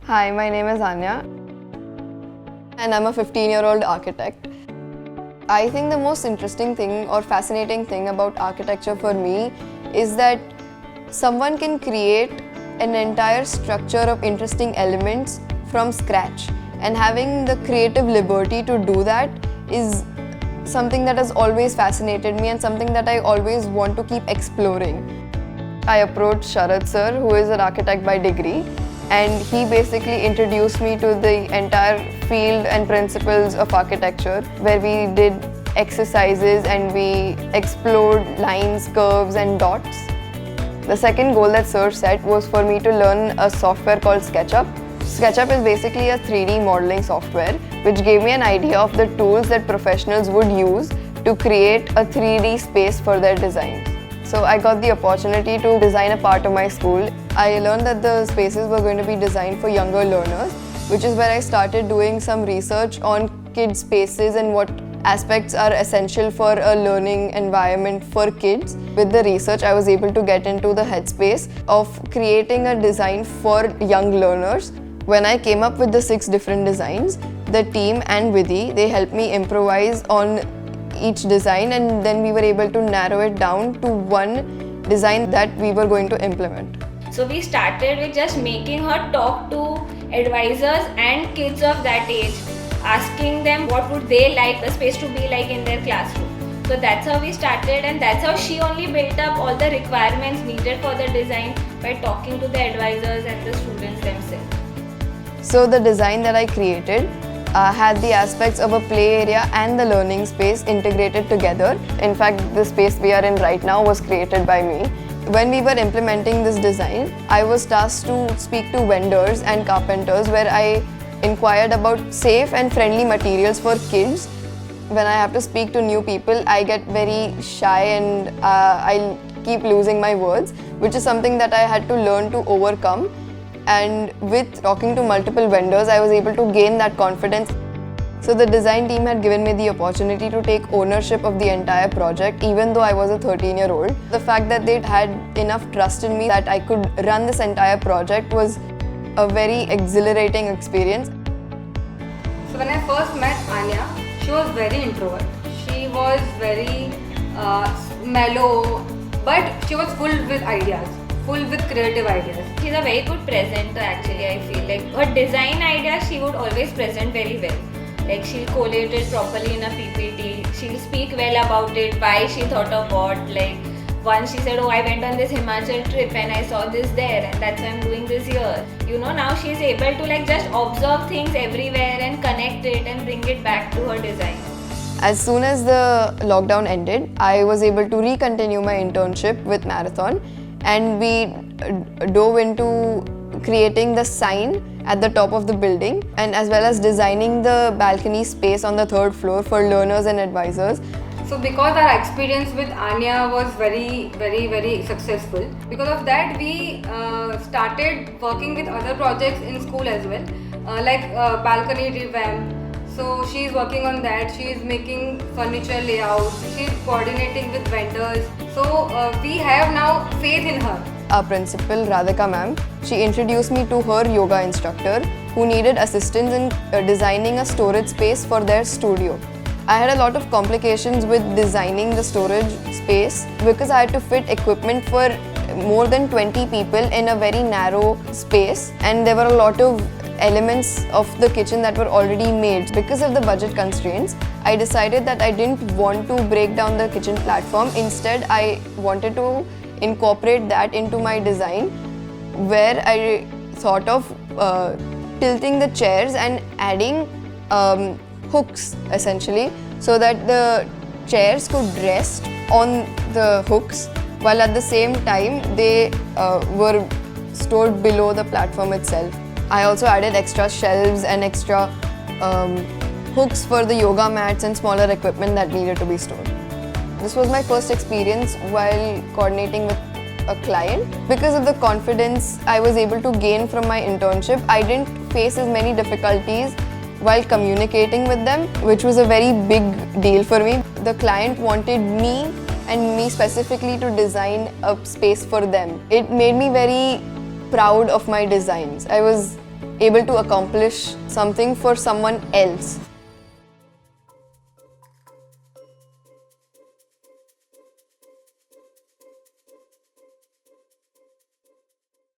Hi, my name is Anya and I'm a 15-year-old architect. I think the most interesting thing or fascinating thing about architecture for me is that someone can create an entire structure of interesting elements from scratch, and having the creative liberty to do that is something that has always fascinated me and something that I always want to keep exploring. I approached Sharad sir, who is an architect by degree, and he basically introduced me to the entire field and principles of architecture, where we did exercises and we explored lines, curves and dots. The second goal that sir set was for me to learn a software called SketchUp. SketchUp is basically a 3D modeling software which gave me an idea of the tools that professionals would use to create a 3D space for their designs. So I got the opportunity to design a part of my school. I learned that the spaces were going to be designed for younger learners, which is where I started doing some research on kids' spaces and what aspects are essential for a learning environment for kids. With the research, I was able to get into the headspace of creating a design for young learners. When I came up with the 6 different designs, the team and Vidhi, they helped me improvise on each design, and then we were able to narrow it down to one design that we were going to implement. So we started with just making her talk to advisors and kids of that age, asking them what would they like the space to be like in their classroom. So that's how we started, and that's how she only built up all the requirements needed for the design by talking to the advisors and the students themselves. So the design that I created had the aspects of a play area and the learning space integrated together. In fact, the space we are in right now was created by me. When we were implementing this design, I was tasked to speak to vendors and carpenters, where I inquired about safe and friendly materials for kids. When I have to speak to new people, I get very shy and I keep losing my words, which is something that I had to learn to overcome. And with talking to multiple vendors, I was able to gain that confidence. So the design team had given me the opportunity to take ownership of the entire project, even though I was a 13-year-old. The fact that they had enough trust in me that I could run this entire project was a very exhilarating experience. So when I first met Anya, she was very introvert. She was very mellow, but she was full with ideas. Full with creative ideas. She's a very good presenter actually, I feel. Like her design ideas, she would always present very well. Like she'll collate it properly in a PPT. She'll speak well about it, why she thought of what. Like once she said, oh, I went on this Himachal trip and I saw this there and that's why I'm doing this here. You know, now she's able to like just observe things everywhere and connect it and bring it back to her design. As soon as the lockdown ended, I was able to recontinue my internship with Marathon, and we dove into creating the sign at the top of the building, and as well as designing the balcony space on the 3rd floor for learners and advisors. So because our experience with Anya was very successful, because of that we started working with other projects in school as well, like balcony revamp. So she is working on that. She is making furniture layouts. She is coordinating with vendors. So we have now faith in her. Our principal, Radhika ma'am, she introduced me to her yoga instructor who needed assistance in designing a storage space for their studio. I had a lot of complications with designing the storage space because I had to fit equipment for more than 20 people in a very narrow space, and there were a lot of elements of the kitchen that were already made. Because of the budget constraints, I decided that I didn't want to break down the kitchen platform. Instead, I wanted to incorporate that into my design, where I thought of tilting the chairs and adding hooks essentially, so that the chairs could rest on the hooks while at the same time they were stored below the platform itself. I also added extra shelves and extra hooks for the yoga mats and smaller equipment that needed to be stored. This was my first experience while coordinating with a client. Because of the confidence I was able to gain from my internship, I didn't face as many difficulties while communicating with them, which was a very big deal for me. The client wanted me and me specifically to design a space for them. It made me very proud of my designs. I was able to accomplish something for someone else.